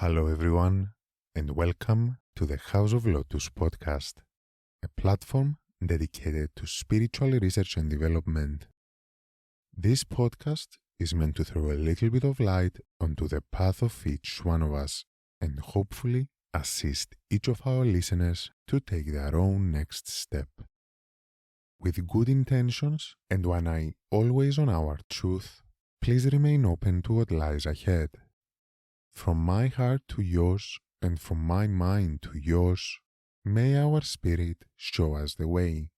Hello, everyone, and welcome to the House of Lotus podcast, a platform dedicated to spiritual research and development. This podcast is meant to throw a little bit of light onto the path of each one of us and hopefully assist each of our listeners to take their own next step. With good intentions and one eye always on our truth, please remain open to what lies ahead. From my heart to yours, and from my mind to yours, may our spirit show us the way.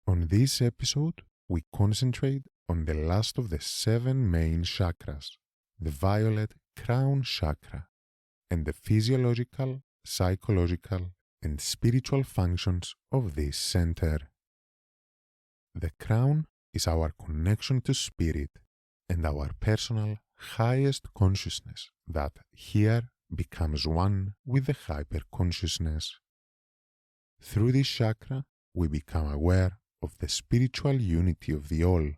On this episode, we concentrate on the last of the 7 main chakras, the violet crown chakra, and the physiological, psychological, and spiritual functions of this center. The crown is our connection to spirit and our personal highest consciousness that here becomes one with the hyper-consciousness. Through this chakra, we become aware of the spiritual unity of the all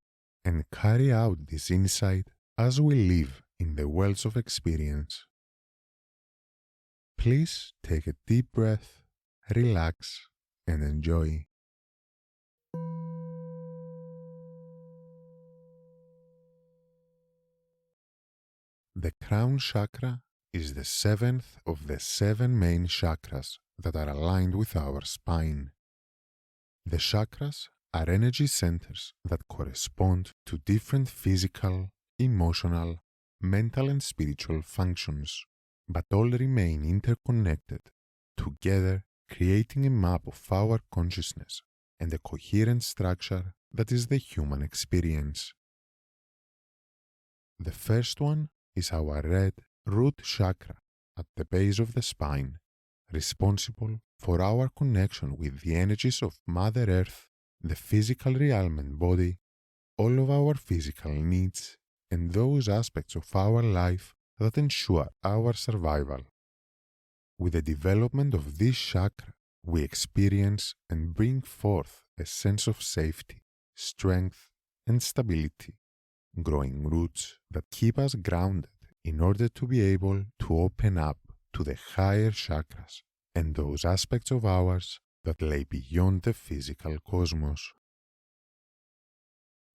and carry out this insight as we live in the worlds of experience. Please take a deep breath, relax, and enjoy. The crown chakra is the 7th of the 7 main chakras that are aligned with our spine. The chakras are energy centers that correspond to different physical, emotional, mental and spiritual functions, but all remain interconnected, together creating a map of our consciousness and a coherent structure that is the human experience. The first one is our red root chakra at the base of the spine, responsible for our connection with the energies of Mother Earth, the physical realm and body, all of our physical needs, and those aspects of our life that ensure our survival. With the development of this chakra, we experience and bring forth a sense of safety, strength, and stability, growing roots that keep us grounded in order to be able to open up to the higher chakras and those aspects of ours that lay beyond the physical cosmos.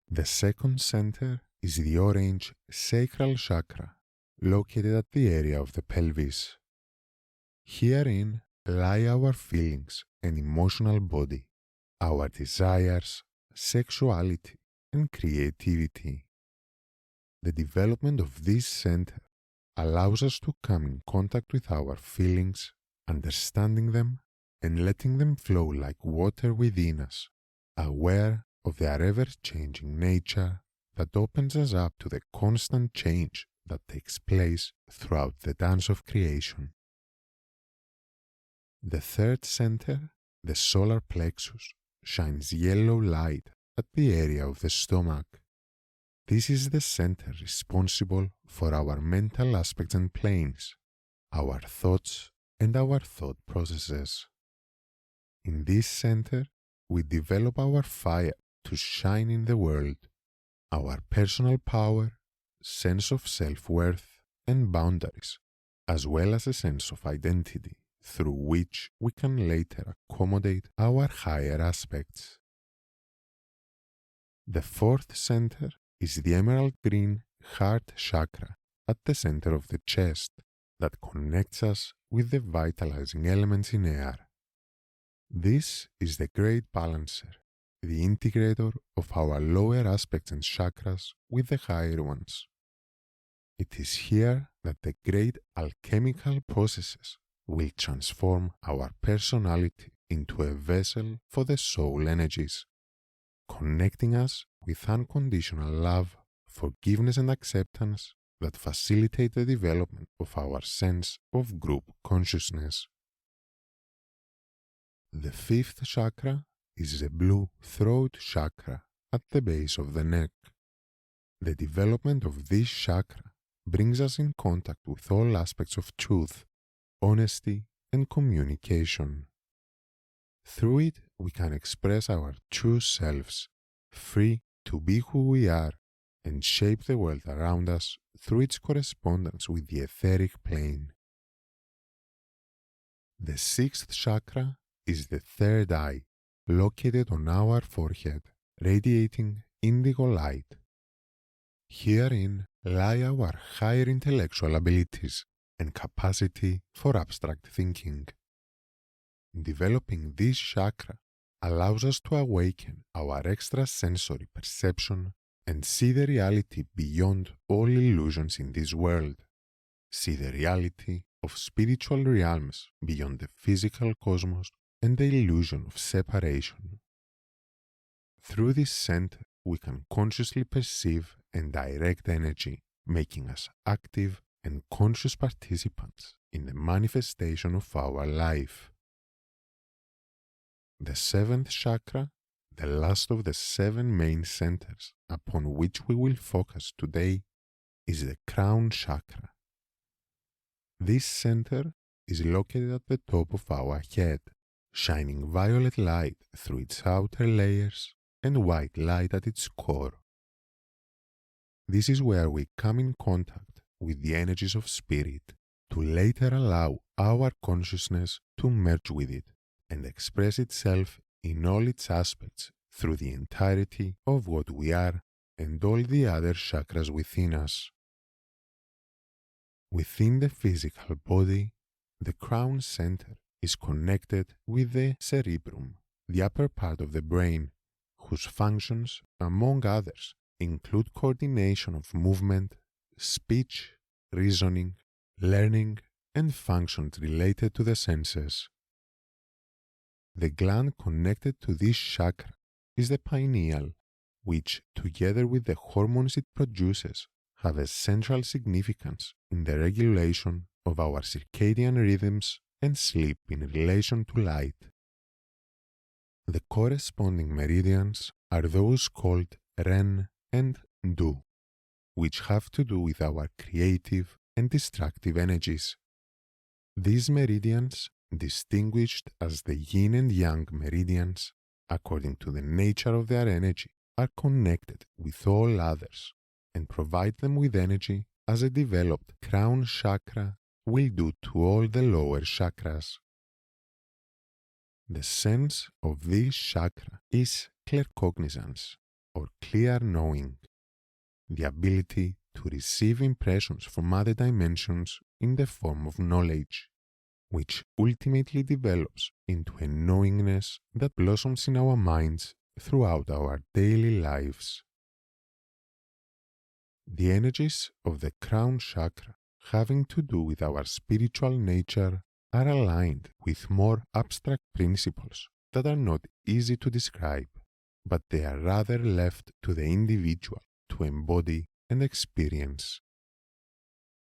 The second center is the orange sacral chakra, located at the area of the pelvis. Herein lie our feelings and emotional body, our desires, sexuality, and creativity. The development of this center allows us to come in contact with our feelings, understanding them, and letting them flow like water within us, aware of their ever-changing nature that opens us up to the constant change that takes place throughout the dance of creation. The third center, the solar plexus, shines yellow light at the area of the stomach. This is the center responsible for our mental aspects and planes, our thoughts and our thought processes. In this center, we develop our fire to shine in the world, our personal power, sense of self-worth and boundaries, as well as a sense of identity through which we can later accommodate our higher aspects. The fourth center is the emerald green heart chakra at the center of the chest that connects us with the vitalizing elements in air. This is the great balancer, the integrator of our lower aspects and chakras with the higher ones. It is here that the great alchemical processes will transform our personality into a vessel for the soul energies, connecting us with unconditional love, forgiveness and acceptance that facilitate the development of our sense of group consciousness. The fifth chakra is the blue throat chakra at the base of the neck. The development of this chakra brings us in contact with all aspects of truth, honesty, and communication. Through it, we can express our true selves, free to be who we are and shape the world around us through its correspondence with the etheric plane. The sixth chakra is the third eye, located on our forehead, radiating indigo light. Herein lie our higher intellectual abilities and capacity for abstract thinking. Developing this chakra allows us to awaken our extrasensory perception and see the reality beyond all illusions in this world. See the reality of spiritual realms beyond the physical cosmos and the illusion of separation. Through this center, we can consciously perceive and direct energy, making us active and conscious participants in the manifestation of our life. The seventh chakra, the last of the 7 main centers upon which we will focus today, is the crown chakra. This center is located at the top of our head, shining violet light through its outer layers and white light at its core. This is where we come in contact with the energies of spirit to later allow our consciousness to merge with it and express itself in all its aspects through the entirety of what we are and all the other chakras within us. Within the physical body, the crown center is connected with the cerebrum, the upper part of the brain, whose functions, among others, include coordination of movement, speech, reasoning, learning, and functions related to the senses. The gland connected to this chakra is the pineal, which, together with the hormones it produces, have a central significance in the regulation of our circadian rhythms and sleep in relation to light. The corresponding meridians are those called REM and DO, which have to do with our creative and destructive energies. These meridians, distinguished as the yin and yang meridians, according to the nature of their energy, are connected with all others and provide them with energy as a developed crown chakra will do to all the lower chakras. The sense of this chakra is claircognizance, or clear knowing, the ability to receive impressions from other dimensions in the form of knowledge, which ultimately develops into a knowingness that blossoms in our minds throughout our daily lives. The energies of the crown chakra having to do with our spiritual nature are aligned with more abstract principles that are not easy to describe, but they are rather left to the individual to embody and experience.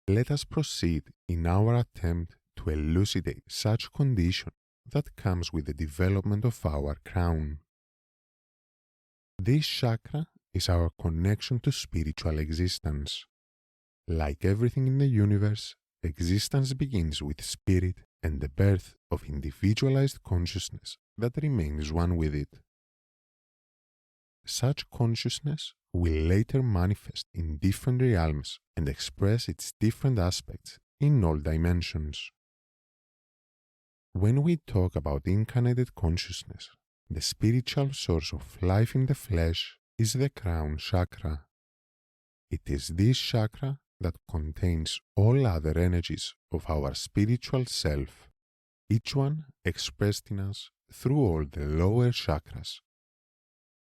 Let us proceed in our attempt to elucidate such condition that comes with the development of our crown. This chakra is our connection to spiritual existence. Like everything in the universe, existence begins with spirit and the birth of individualized consciousness that remains one with it. Such consciousness will later manifest in different realms and express its different aspects in all dimensions. When we talk about incarnated consciousness, the spiritual source of life in the flesh is the crown chakra. It is this chakra that contains all other energies of our spiritual self, each one expressed in us through all the lower chakras.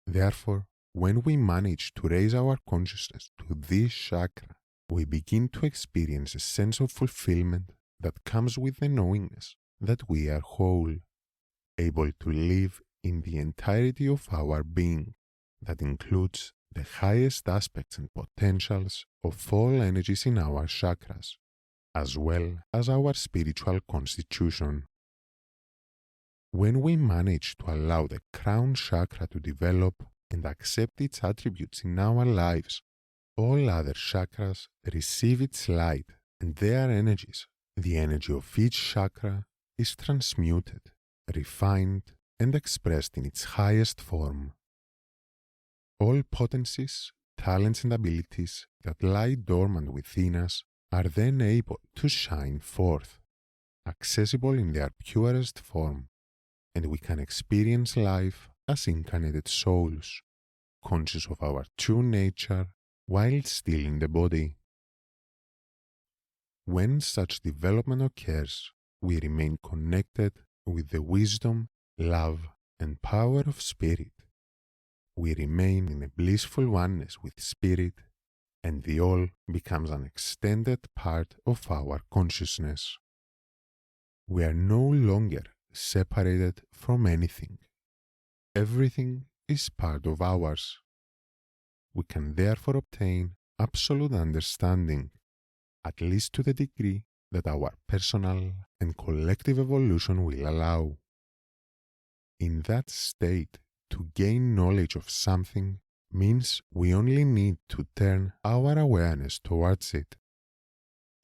Therefore, when we manage to raise our consciousness to this chakra, we begin to experience a sense of fulfillment that comes with the knowingness that we are whole, able to live in the entirety of our being, that includes the highest aspects and potentials of all energies in our chakras, as well as our spiritual constitution. When we manage to allow the crown chakra to develop and accept its attributes in our lives, all other chakras receive its light and their energies. The energy of each chakra is transmuted, refined, and expressed in its highest form. All potencies talents and abilities that lie dormant within us are then able to shine forth, accessible in their purest form, and we can experience life as incarnated souls, conscious of our true nature while still in the body. When such development occurs, we remain connected with the wisdom, love, and power of Spirit. We remain in a blissful oneness with Spirit, and the all becomes an extended part of our consciousness. We are no longer separated from anything. Everything is part of ours. We can therefore obtain absolute understanding, at least to the degree that our personal and collective evolution will allow. In that state, to gain knowledge of something means we only need to turn our awareness towards it.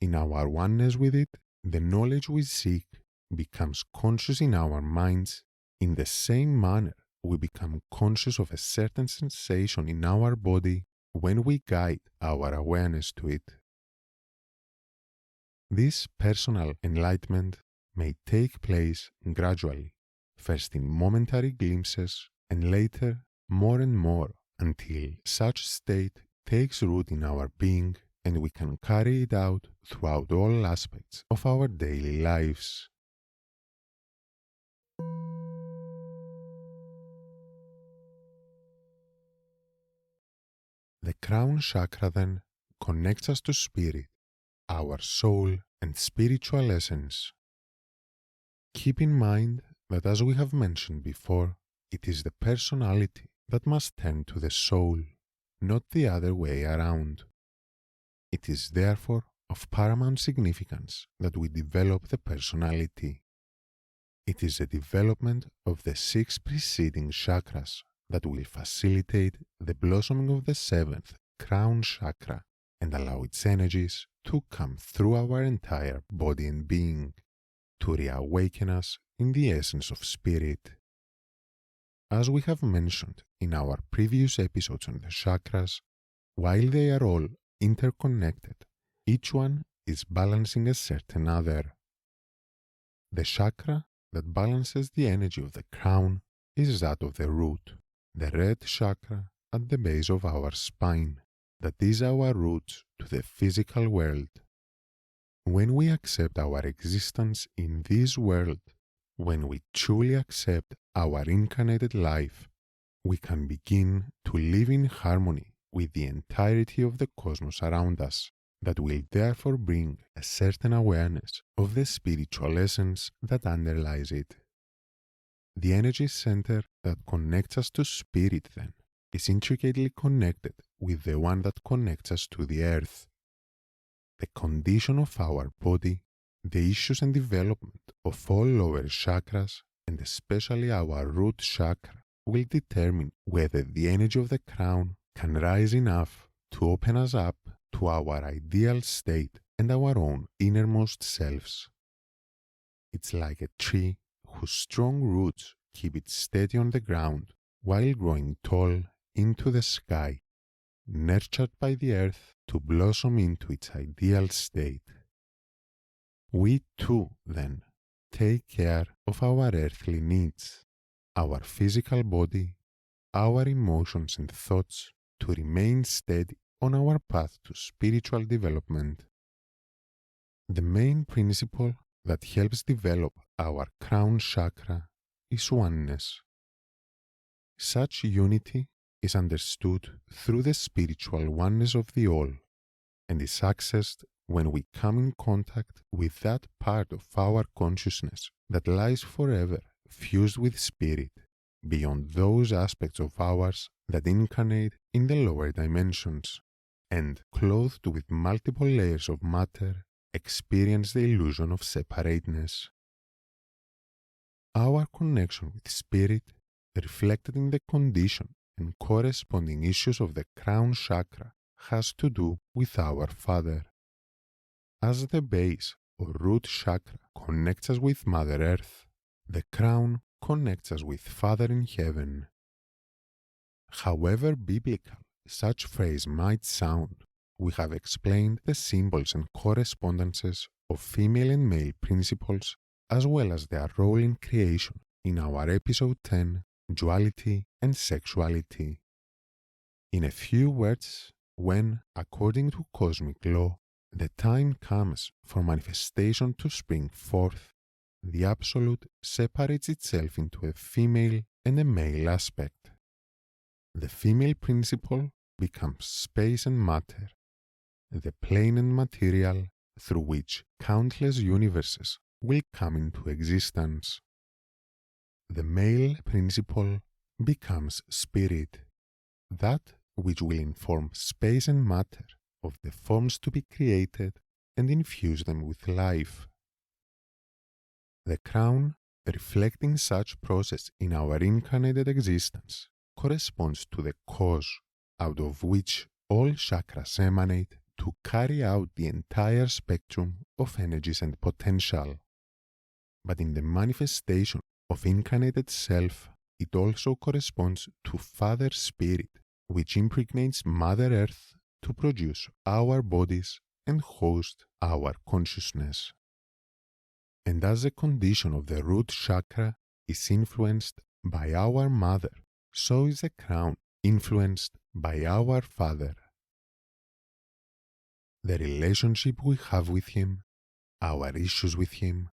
In our oneness with it, the knowledge we seek becomes conscious in our minds in the same manner we become conscious of a certain sensation in our body when we guide our awareness to it. This personal enlightenment may take place gradually, first in momentary glimpses and later more and more until such state takes root in our being and we can carry it out throughout all aspects of our daily lives. The crown chakra then connects us to Spirit, our soul and spiritual essence. Keep in mind that, as we have mentioned before, it is the personality that must tend to the soul, not the other way around. It is therefore of paramount significance that we develop the personality. It is the development of the 6 preceding chakras that will facilitate the blossoming of the 7th crown chakra and allow its energies to come through our entire body and being, to reawaken us in the essence of Spirit. As we have mentioned in our previous episodes on the chakras, while they are all interconnected, each one is balancing a certain other. The chakra that balances the energy of the crown is that of the root, the red chakra at the base of our spine, that is our roots to the physical world. When we accept our existence in this world, when we truly accept our incarnated life, we can begin to live in harmony with the entirety of the cosmos around us, that will therefore bring a certain awareness of the spiritual essence that underlies it. The energy center that connects us to Spirit, then, is intricately connected with the one that connects us to the earth. The condition of our body, the issues and development of all lower chakras, and especially our root chakra, will determine whether the energy of the crown can rise enough to open us up to our ideal state and our own innermost selves. It's like a tree whose strong roots keep it steady on the ground while growing tall into the sky, nurtured by the earth to blossom into its ideal state. We too, then, take care of our earthly needs, our physical body, our emotions and thoughts to remain steady on our path to spiritual development. The main principle that helps develop our crown chakra is oneness. Such unity is understood through the spiritual oneness of the all, and is accessed when we come in contact with that part of our consciousness that lies forever fused with Spirit, beyond those aspects of ours that incarnate in the lower dimensions, and, clothed with multiple layers of matter, experience the illusion of separateness. Our connection with Spirit, reflected in the condition and corresponding issues of the crown chakra, has to do with our Father. As the base or root chakra connects us with Mother Earth, the crown connects us with Father in Heaven. However biblical such phrase might sound, we have explained the symbols and correspondences of female and male principles as well as their role in creation in our episode 10, Duality and Sexuality. In a few words, when, according to cosmic law, the time comes for manifestation to spring forth, the Absolute separates itself into a female and a male aspect. The female principle becomes space and matter, the plane and material through which countless universes will come into existence. The male principle becomes spirit, that which will inform space and matter of the forms to be created and infuse them with life. The crown, reflecting such process in our incarnated existence, corresponds to the cause out of which all chakras emanate to carry out the entire spectrum of energies and potential. But in the manifestation of incarnated self, it also corresponds to Father Spirit, which impregnates Mother Earth to produce our bodies and host our consciousness. And as the condition of the root chakra is influenced by our mother, so is the crown influenced by our father. The relationship we have with him, our issues with him,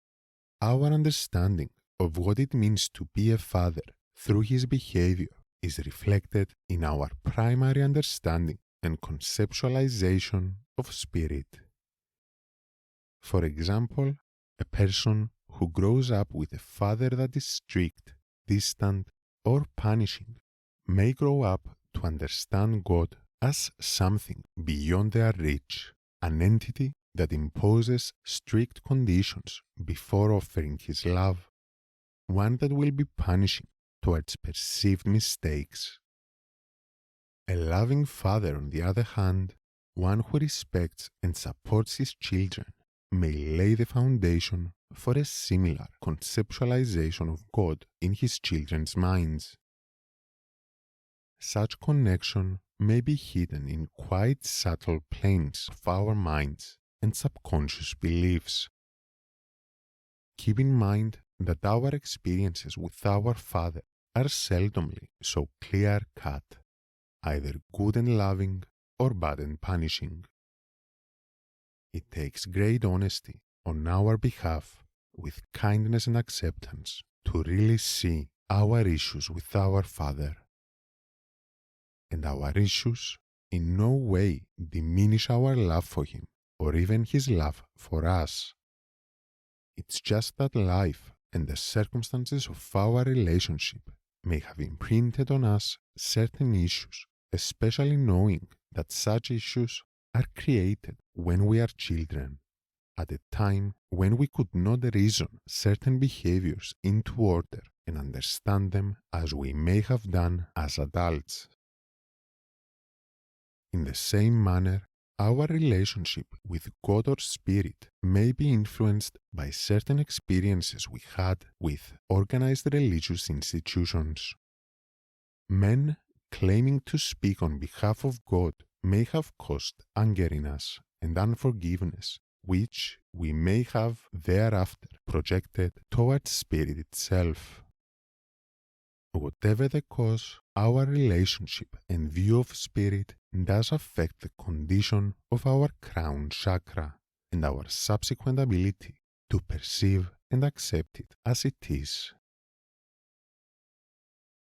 our understanding of what it means to be a father through his behavior is reflected in our primary understanding and conceptualization of spirit. For example, a person who grows up with a father that is strict, distant, or punishing may grow up to understand God as something beyond their reach, an entity that imposes strict conditions before offering his love, one that will be punishing towards perceived mistakes. A loving father, on the other hand, one who respects and supports his children, may lay the foundation for a similar conceptualization of God in his children's minds. Such connection may be hidden in quite subtle planes of our minds and subconscious beliefs. Keep in mind that our experiences with our Father are seldomly so clear-cut, either good and loving or bad and punishing. It takes great honesty on our behalf, with kindness and acceptance, to really see our issues with our Father. And our issues in no way diminish our love for Him or even His love for us. It's just that life and the circumstances of our relationship may have imprinted on us certain issues, especially knowing that such issues are created when we are children, at a time when we could not reason certain behaviors into order and understand them as we may have done as adults. In the same manner, our relationship with God or Spirit may be influenced by certain experiences we had with organized religious institutions. Men claiming to speak on behalf of God may have caused anger in us and unforgiveness, which we may have thereafter projected towards Spirit itself. Whatever the cause, our relationship and view of Spirit does affect the condition of our crown chakra and our subsequent ability to perceive and accept it as it is.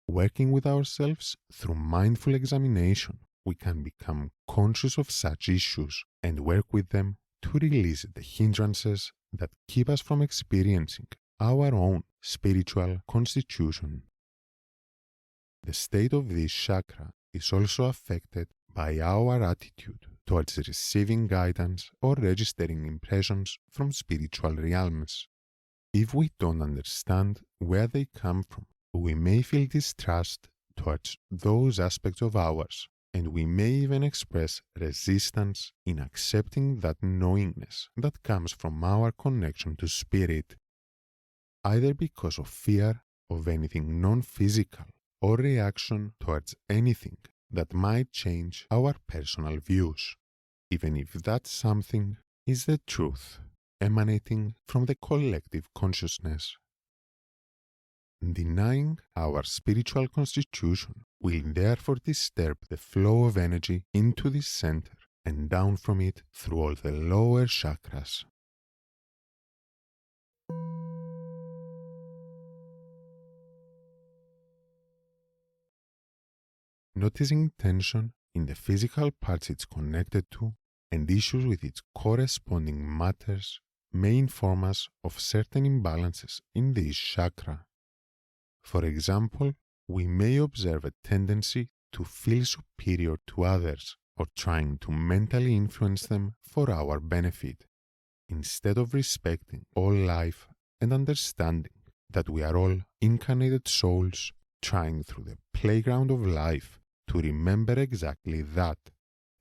Working with ourselves through mindful examination, we can become conscious of such issues and work with them to release the hindrances that keep us from experiencing our own spiritual constitution. The state of this chakra is also affected by our attitude towards receiving guidance or registering impressions from spiritual realms. If we don't understand where they come from, we may feel distrust towards those aspects of ours, and we may even express resistance in accepting that knowingness that comes from our connection to Spirit, either because of fear of anything non-physical or reaction towards anything that might change our personal views, even if that something is the truth emanating from the collective consciousness. Denying our spiritual constitution will therefore disturb the flow of energy into this center and down from it through all the lower chakras. Noticing tension in the physical parts it's connected to and issues with its corresponding matters may inform us of certain imbalances in this chakra. For example, we may observe a tendency to feel superior to others or trying to mentally influence them for our benefit, instead of respecting all life and understanding that we are all incarnated souls trying through the playground of life to remember exactly that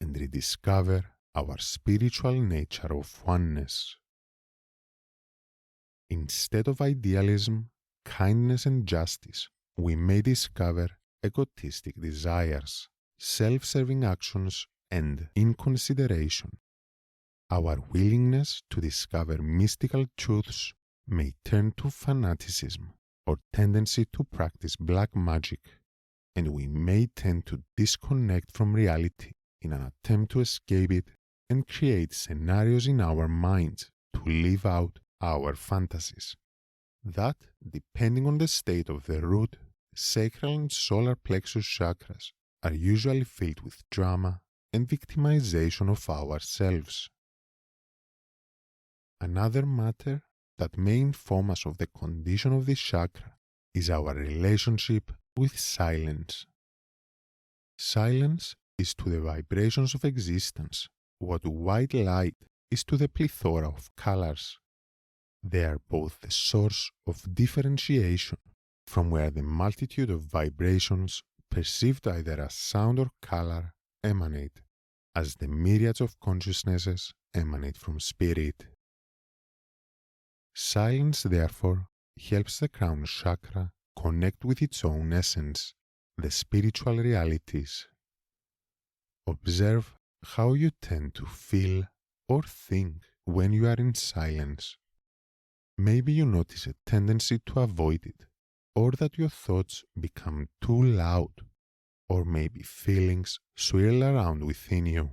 and rediscover our spiritual nature of oneness. Instead of idealism, kindness and justice, we may discover egotistic desires, self-serving actions, and inconsideration. Our willingness to discover mystical truths may turn to fanaticism or tendency to practice black magic, and we may tend to disconnect from reality in an attempt to escape it and create scenarios in our minds to live out our fantasies. That, depending on the state of the root, sacral and solar plexus chakras, are usually filled with drama and victimization of ourselves. Another matter that may inform us of the condition of this chakra is our relationship with silence. Silence is to the vibrations of existence what white light is to the plethora of colors. They are both the source of differentiation, from where the multitude of vibrations perceived either as sound or color emanate, as the myriads of consciousnesses emanate from spirit. Silence, therefore, helps the crown chakra connect with its own essence, the spiritual realities. Observe how you tend to feel or think when you are in silence. Maybe you notice a tendency to avoid it, or that your thoughts become too loud, or maybe feelings swirl around within you.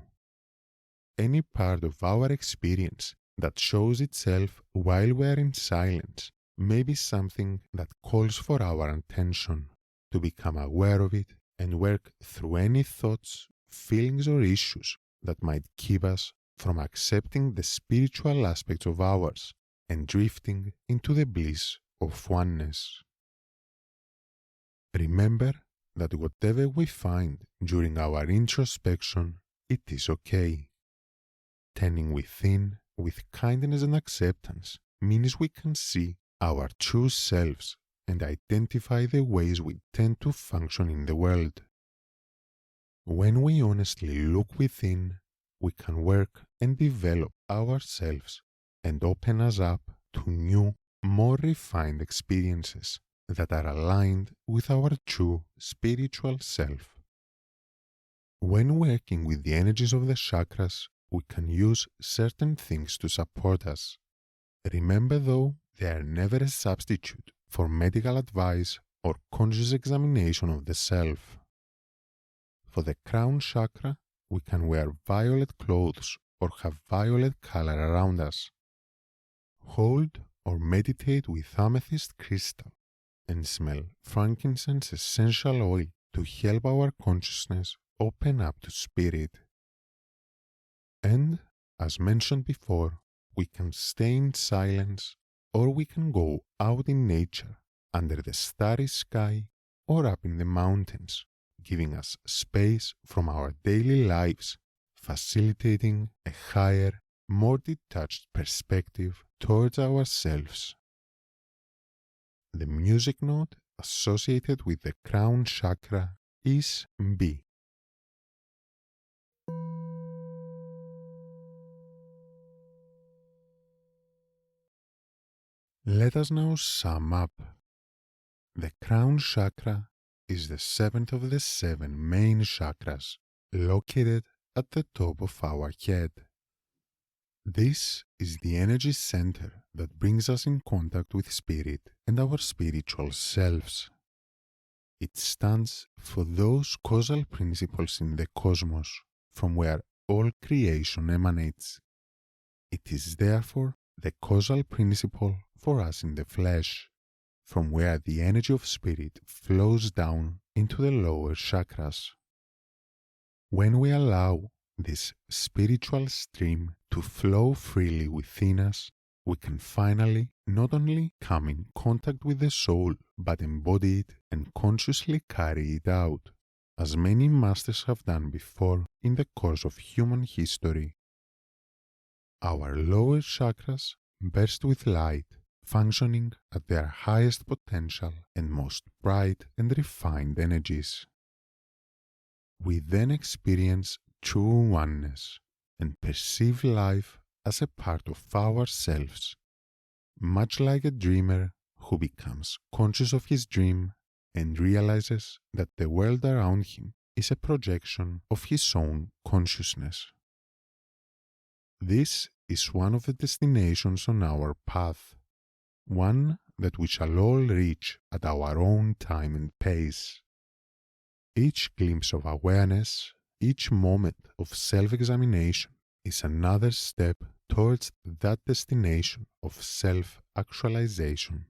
Any part of our experience that shows itself while we are in silence may be something that calls for our attention, to become aware of it and work through any thoughts, feelings or issues that might keep us from accepting the spiritual aspects of ours and drifting into the bliss of oneness. Remember that whatever we find during our introspection, it is okay. Turning within with kindness and acceptance means we can see our true selves and identify the ways we tend to function in the world. When we honestly look within, we can work and develop ourselves and open us up to new, more refined experiences that are aligned with our true spiritual self. When working with the energies of the chakras, we can use certain things to support us. Remember though, they are never a substitute for medical advice or conscious examination of the self. For the crown chakra, we can wear violet clothes or have violet color around us. Hold or meditate with amethyst crystal and smell frankincense essential oil to help our consciousness open up to spirit. And, as mentioned before, we can stay in silence or we can go out in nature under the starry sky or up in the mountains, giving us space from our daily lives, facilitating a higher, more detached perspective towards ourselves. The music note associated with the crown chakra is B. Let us now sum up. The crown chakra is the seventh of the seven main chakras located at the top of our head. This is the energy center that brings us in contact with spirit and our spiritual selves. It stands for those causal principles in the cosmos from where all creation emanates. It is therefore the causal principle for us in the flesh, from where the energy of spirit flows down into the lower chakras. When we allow this spiritual stream to flow freely within us, we can finally not only come in contact with the soul, but embody it and consciously carry it out, as many masters have done before in the course of human history. Our lower chakras burst with light, functioning at their highest potential and most bright and refined energies. We then experience true oneness and perceive life as a part of ourselves, much like a dreamer who becomes conscious of his dream and realizes that the world around him is a projection of his own consciousness. This is one of the destinations on our path, one that we shall all reach at our own time and pace. Each glimpse of awareness, each moment of self-examination is another step towards that destination of self-actualization.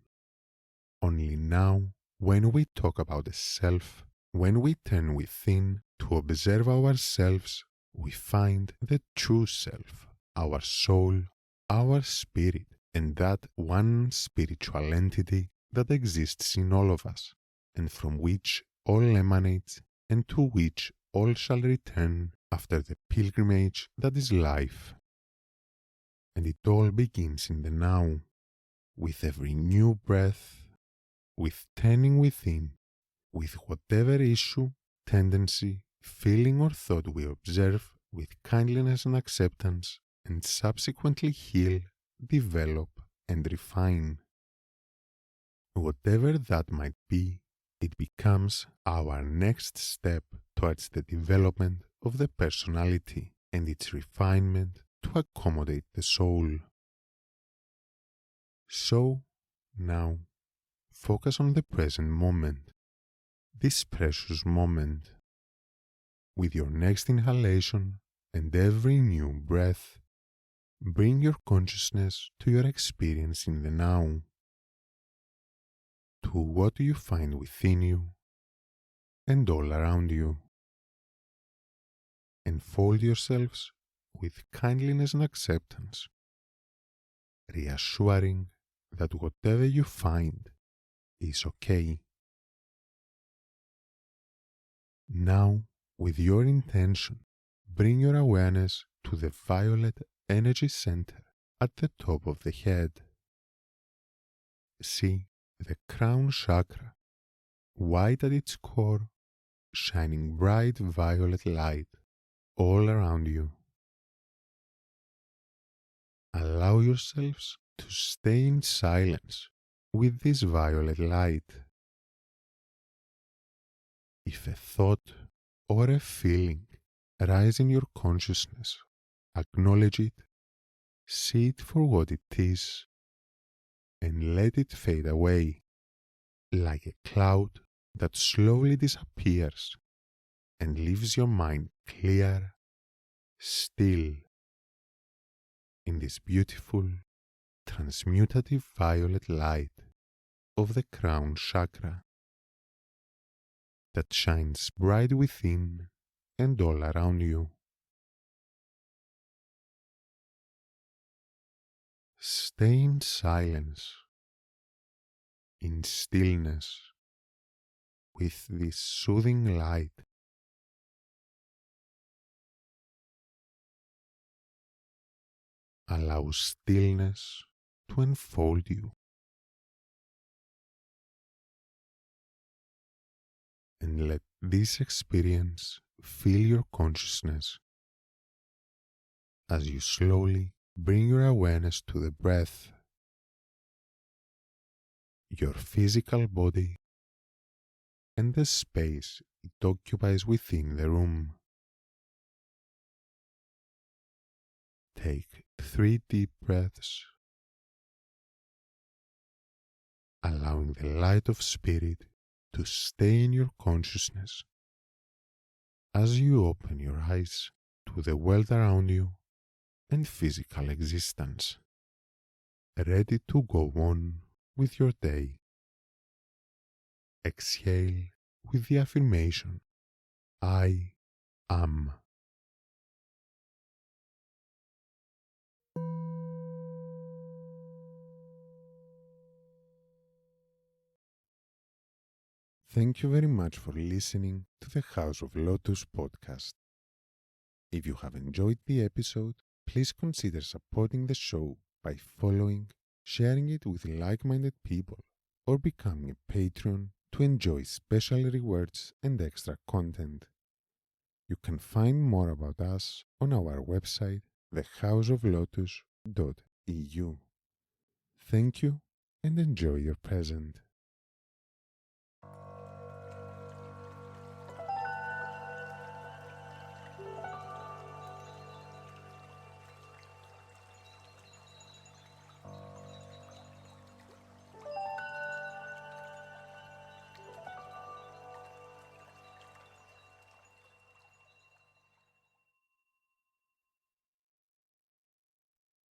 Only now, when we talk about the self, when we turn within to observe ourselves, we find the true self, our soul, our spirit, and that one spiritual entity that exists in all of us, and from which all emanates and to which all shall return after the pilgrimage that is life. And it all begins in the now, with every new breath, with turning within, with whatever issue, tendency, feeling or thought we observe with kindliness and acceptance, and subsequently heal, develop, and refine. Whatever that might be, it becomes our next step towards the development of the personality and its refinement to accommodate the soul. So, now, focus on the present moment, this precious moment. With your next inhalation and every new breath, bring your consciousness to your experience in the now. To what do you find within you and all around you. Enfold yourselves with kindliness and acceptance, reassuring that whatever you find is okay. Now, with your intention, bring your awareness to the violet energy center at the top of the head. See the crown chakra, white at its core, shining bright violet light all around you. Allow yourselves to stay in silence with this violet light. If a thought or a feeling rise in your consciousness, acknowledge it, see it for what it is, and let it fade away, like a cloud that slowly disappears and leaves your mind clear, still, in this beautiful, transmutative violet light of the crown chakra that shines bright within and all around you. Stay in silence, in stillness, with this soothing light. Allow stillness to enfold you, and let this experience fill your consciousness as you slowly bring your awareness to the breath. Your physical body and the space it occupies within the room. Take 3 deep breaths, allowing the light of spirit to stay in your consciousness as you open your eyes to the world around you and physical existence, ready to go on with your day. Exhale with the affirmation, I am. Thank you very much for listening to the House of Lotus podcast. If you have enjoyed the episode, please consider supporting the show by following, sharing it with like-minded people, or becoming a patron to enjoy special rewards and extra content. You can find more about us on our website, thehouseoflotus.eu. Thank you and enjoy your present.